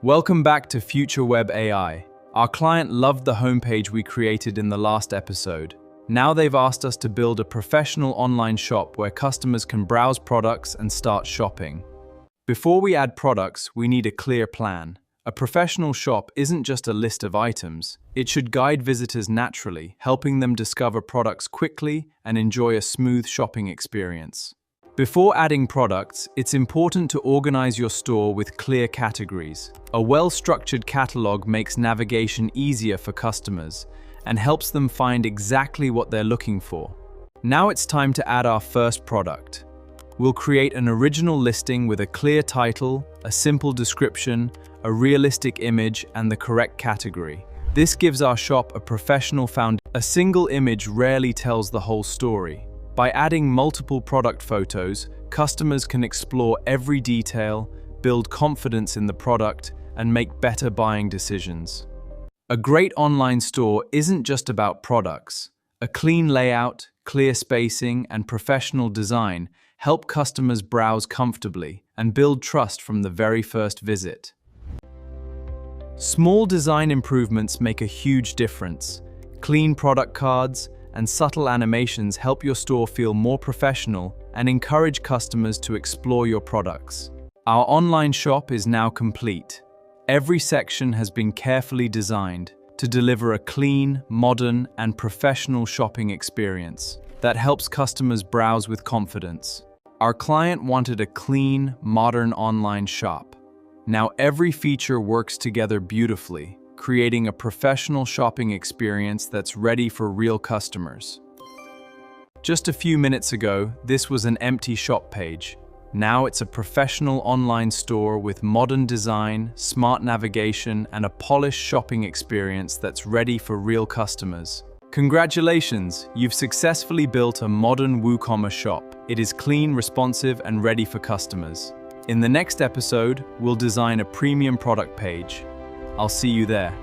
Welcome back to Future Web AI. Our client loved the homepage we created in the last episode. Now they've asked us to build a professional online shop where customers can browse products and start shopping. Before we add products, we need a clear plan. A professional shop isn't just a list of items. It should guide visitors naturally, helping them discover products quickly and enjoy a smooth shopping experience. Before adding products, it's important to organize your store with clear categories. A well-structured catalog makes navigation easier for customers and helps them find exactly what they're looking for. Now it's time to add our first product. We'll create an original listing with a clear title, a simple description, a realistic image, and the correct category. This gives our shop a professional foundation. A single image rarely tells the whole story. By adding multiple product photos, customers can explore every detail, build confidence in the product, and make better buying decisions. A great online store isn't just about products. A clean layout, clear spacing, and professional design help customers browse comfortably and build trust from the very first visit. Small design improvements make a huge difference. Clean product cards and subtle animations help your store feel more professional and encourage customers to explore your products. Our online shop is now complete. Every section has been carefully designed to deliver a clean, modern, and professional shopping experience that helps customers browse with confidence. Our client wanted a clean, modern online shop. Now every feature works together beautifully, creating a professional shopping experience that's ready for real customers. Just a few minutes ago, this was an empty shop page. Now it's a professional online store with modern design, smart navigation, and a polished shopping experience that's ready for real customers. Congratulations! You've successfully built a modern WooCommerce shop. It is clean, responsive, and ready for customers. In the next episode, we'll design a premium product page. I'll see you there.